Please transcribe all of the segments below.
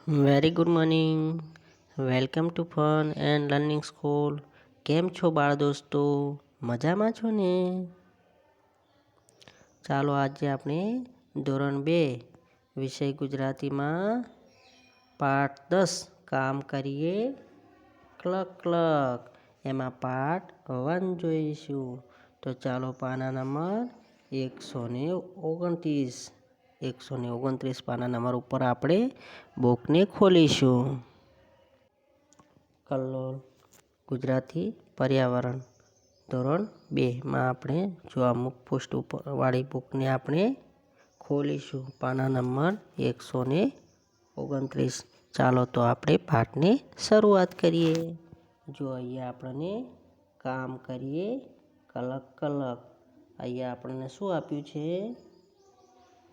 Very good morning. Welcome to fun and learning school. કેમ છો બાળ દોસ્તો? મજામાં છો ને? ચાલો આજે આપણે ધોરણ 2 વિષય ગુજરાતીમાં પાઠ 10 કામ કરીએ ક્લક ક્લક એમાં પાઠ 1 જોઈશું. તો ચાલો પાના નંબર 129 પાના નંબર ઉપર આપણે બુકને ખોલીશું. કલ્લોલ ગુજરાતી પર્યાવરણ ધોરણ 2માં આપણે જો અમુક પોસ્ટ ઉપર વાળી બુકને આપણે ખોલીશું. પાના નંબર 129. ચાલો તો આપણે પાઠની શરૂઆત કરીએ. જો અહીંયા આપણને કામ કરીએ કલક કલક. અહીંયા આપણને શું આપ્યું છે?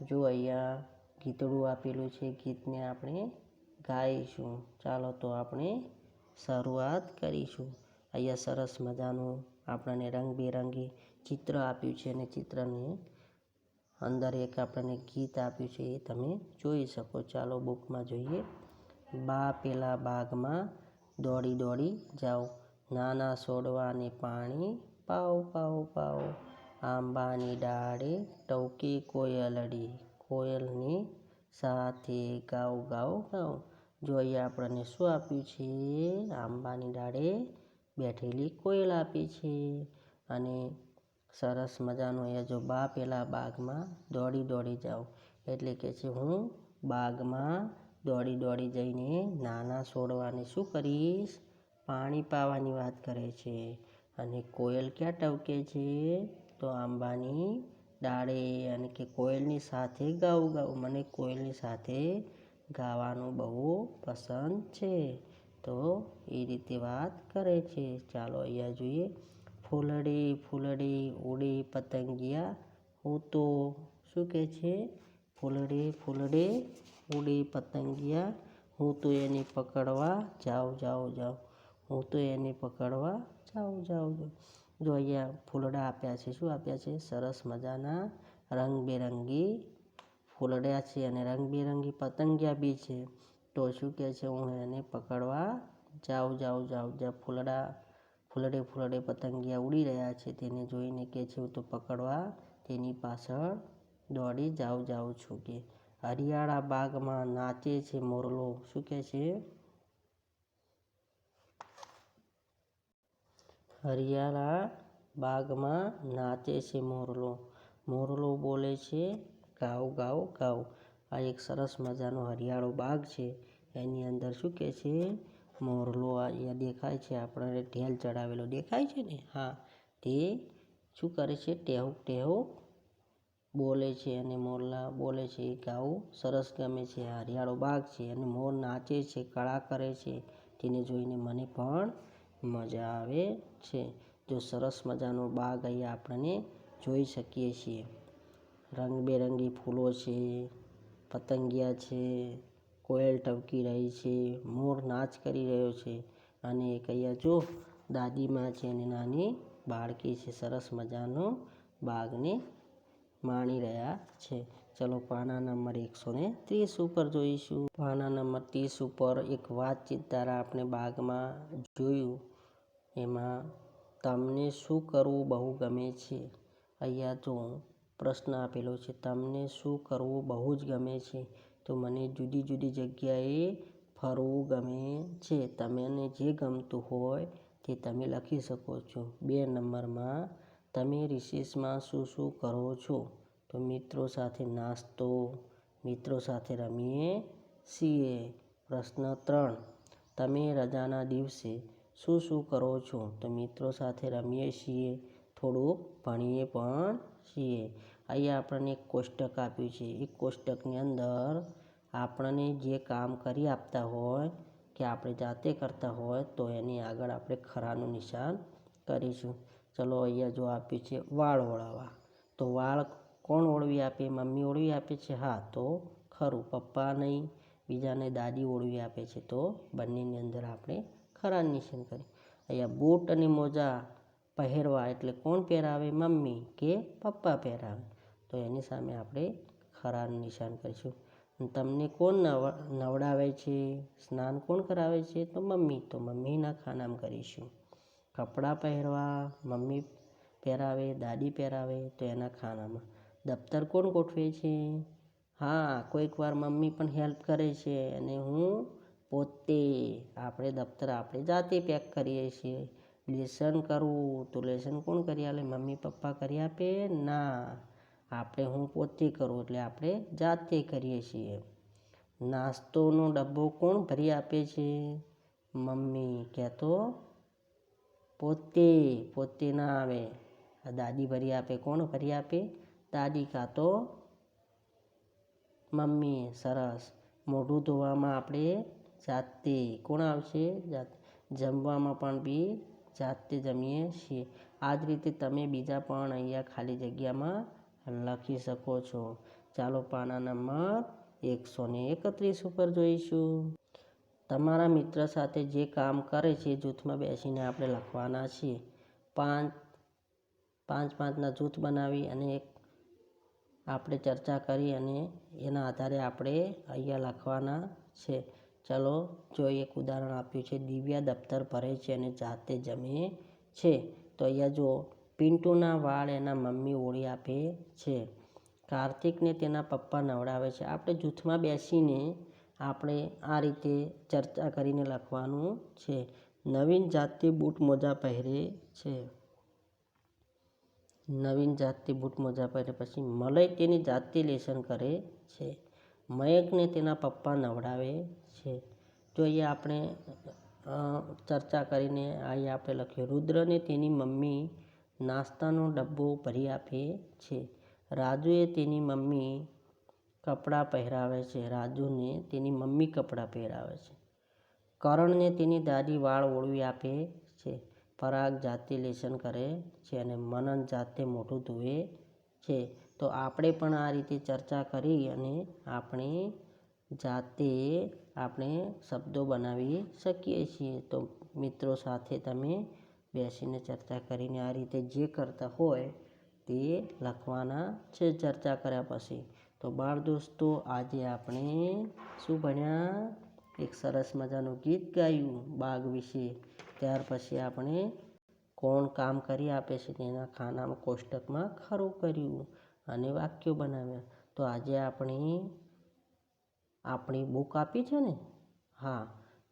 જો અહીંયા ગીતડું આપેલું છે. ગીતને આપણે ગાઈશું. ચાલો તો આપણે શરૂઆત કરીશું. અહીંયા સરસ મજાનું આપણને રંગબેરંગી ચિત્ર આપ્યું છે અને ચિત્રની અંદર એક આપણને ગીત આપ્યું છે, એ તમે જોઈ શકો. ચાલો બુકમાં જોઈએ. બા પેલા બાગમાં દોડી દોડી જાઓ, નાના છોડવાને પાણી પાવ પાવ પાવ, આંબાની ડાળે ટહુકી કોયલડી, કોયલની સાથે ગાવ ગાવ ગાવ. જો અહીંયા આપણને શું આપ્યું છે? આંબાની ડાળે બેઠેલી કોયલ આપી છે. અને સરસ મજાનું અહીંયા જો બા પેલા બાગમાં દોડી દોડી જાઓ એટલે કે છે હું બાગમાં દોડી દોડી જઈને નાના છોડવાને શું કરીશ? પાણી પાવાની વાત કરે છે. અને કોયલ ક્યાં ટવકે છે? તો આંબાની ડાળે. અને કે કોયલની સાથે ગાવ ગાવ, મને કોયલની સાથે ગાવાનું બહુ પસંદ છે. તો એ રીતે વાત કરે છે. ચાલો અહીંયા જોઈએ. ફૂલડે ફૂલડે ઉડે પતંગિયા, હું તો શું કહે છે? ફૂલડે ફૂલડે ઉડે પતંગિયા, હું તો એને પકડવા જાઉં જાઉં જાઉં, હું તો એને પકડવા જાઉં જાઉં જાઉં. જો અહીંયા ફૂલડા આપ્યા છે. શું આપ્યા છે? સરસ મજાના રંગબેરંગી ફૂલડા છે અને રંગબેરંગી પતંગિયા બી છે. તો શું કહે છે? હું એને પકડવા જાઉં જાઉં જાઉં જાઉં. ફૂલડે ફૂલડે પતંગિયા ઉડી રહ્યા છે તેને જોઈને કહે છે હું તો પકડવા તેની પાછળ દોડી જાઉં જાઉં છું. કે હરિયાળા બાગમાં નાચે છે મોરલો. શું કહે છે? હરિયાળા બાગમાં નાચે છે મોરલો. મોરલો બોલે છે ગાવ ગાવ ગાવ. આ એક સરસ મજાનો હરિયાળો બાગ છે. એની અંદર શું કહે છે? મોરલો અહીંયા દેખાય છે. આપણને ઢેલ ચડાવેલો દેખાય છે ને? હા, તે શું કરે છે? ટેહુક ટેહુક બોલે છે અને મોરલા બોલે છે એ ગાવું સરસ ગમે છે. હરિયાળો બાગ છે અને મોર નાચે છે, કળા કરે છે. તેને જોઈને મને પણ મજા આવે છે. જો સરસ મજાનો બાગ અહીંયા આપણને જોઈ શકીએ છીએ. રંગબેરંગી ફૂલો છે, પતંગિયા છે, કોયલ ટવકી રહી છે, મોર નાચ કરી રહ્યો છે. અને એક અહીંયા જો દાદીમાં છે અને નાની બાળકી છે. સરસ મજાનો બાગને માણી રહ્યા છે. ચલો પાના નંબર 130 ઉપર જોઈશું. પાના નંબર 30 ઉપર એક વાતચીત દ્વારા આપણે બાગમાં જોયું. એમાં તમને શું કરવું બહુ ગમે છે? અહીંયા જો પ્રશ્ન આપેલો છે, તમને શું કરવું બહુ જ ગમે છે? તો મને જુદી જુદી જગ્યાએ ફરવું ગમે છે. તમને જે ગમતું હોય તે તમે લખી શકો છો. 2 નંબરમાં તમે રિસેસમાં શું શું કરો છો? તો મિત્રો સાથે નાસ્તો, મિત્રો સાથે રમીએ છીએ. પ્રશ્ન 3, તમે રજાના દિવસે શું શું કરો છો? તો મિત્રો સાથે રમીએ છીએ, થોડુંક ભણીએ પણ છીએ. અહીંયા આપણને એક કોષ્ટક આપ્યું છે. એ કોષ્ટકની અંદર આપણને જે કામ કરી આપતા હોય કે આપણે જાતે કરતા હોય તો એની આગળ આપણે ખરાનું નિશાન કરીશું. ચલો અહીંયા જો આપ્યું છે વાળ ઓળવવા. તો વાળ કોણ ઓળવી આપે? મમ્મી ઓળવી આપે છે? હા, તો ખરું. પપ્પા નહીં, બીજાને દાદી ઓળવી આપે છે. તો બંનેની અંદર આપણે ખરાનું નિશાન કરીએ. અહીંયા બૂટ અને મોજા પહેરવા એટલે કોણ પહેરાવે? મમ્મી કે પપ્પા પહેરાવે. તો એની સામે આપણે ખરાનું નિશાન કરીશું. તમને કોણ નવડાવે છે, સ્નાન કોણ કરાવે છે? તો મમ્મી. તો મમ્મીના ખાનામાં કરીશું. કપડાં પહેરવા મમ્મી પહેરાવે, દાદી પહેરાવે, તો એના ખાનામાં. દફતર કોણ ગોઠવે છે? હા, કોઈક વાર મમ્મી પણ હેલ્પ કરે છે અને હું પોતે. આપણે દફતર આપણે જાતે પેક કરીએ છીએ. લેસન કરવું તો લેસન કોણ કરી આપે? મમ્મી પપ્પા કરી આપે? ના, હું પોતે કરું, એટલે આપણે જાતે કરીએ છીએ. નાસ્તોનો ડબ્બો કોણ ભરી આપે છે? મમ્મી. કહેતો પોતે ના આવે, દાદી ભરી આપે. કોણ ભરી આપે? દાદી કાં તો મમ્મી. સરસ. મોઢું ધોવામાં આપણે જાતે. કોણ આવશે? જમવામાં પણ બી જાતે જમીએ છીએ. આ જ રીતે તમે બીજા પણ અહીંયા ખાલી જગ્યામાં લખી શકો છો. ચાલો પાના નંબર 131 ઉપર જોઈશું. તમારા મિત્ર સાથે જે કામ કરે છે જૂથમાં બેસીને આપણે લખવાના છીએ. પાંચના જૂથ બનાવી અને આપણે ચર્ચા કરી અને એના આધારે આપણે અહીંયા લખવાના છે. ચલો જોઈએ. એક ઉદાહરણ આપ્યું છે. દિવ્યા દફતર ભરે છે અને જાતે જમે છે. તો અહીંયા જો પિન્ટુના વાળ એના મમ્મી ઓળી આપે છે. કાર્તિકને તેના પપ્પા નવડાવે છે. આપણે જૂથમાં બેસીને આપણે આ રીતે ચર્ચા કરીને લખવાનું છે. નવીન જાતે બૂટ મોજા પહેરે છે. નવીન જાતે બૂટ મોજા પહેરે. પછી મલય તેની જાતે લેસન કરે છે. મયંકને તેના પપ્પા નવડાવે છે. તો અહીંયા આપણે ચર્ચા કરીને અહીંયા આપણે લખ્યું. રુદ્રને તેની મમ્મી નાસ્તાનો ડબ્બો ભરી આપે છે. રાજુએ તેની મમ્મી કપડાં પહેરાવે છે. રાજુને તેની મમ્મી કપડાં પહેરાવે છે. કરણને તેની દાદી વાળ ઓળવી આપે છે. પરાગ જાતે લેસન કરે છે અને મનન જાતે મોઢું ધોવે છે. તો આપણે પણ આ રીતે ચર્ચા કરી અને આપણે જાતે શબ્દો બનાવી શકીએ છીએ. તો મિત્રો સાથે તમે બેસીને ચર્ચા કરીને આ રીતે જે કરતા હોય તે લખવાના છે ચર્ચા કર્યા પછી. તો બાળ દોસ્તો, આજે આપણે શું ભણ્યા? એક સરસ મજાનું ગીત ગાયું બાગ વિશે. ત્યાર પછી આપણે કોણ કામ કરી આપે છે તેના ખાનામાં કોષ્ટકમાં ખરું કર્યું અને વાક્યો બનાવ્યા. તો આજે આપણી બુક આપી છે ને, હા,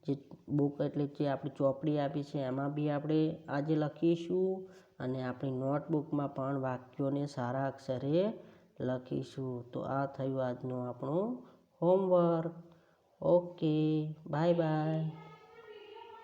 જે બુક એટલે જે આપણી ચોપડી આપી છે એમાં બી આપણે આજે લખીશું અને આપણી નોટબુકમાં પણ વાક્યોને સારા અક્ષરે લખીશું. તો આ થયું આજનું આપણું હોમવર્ક. Okay, bye bye.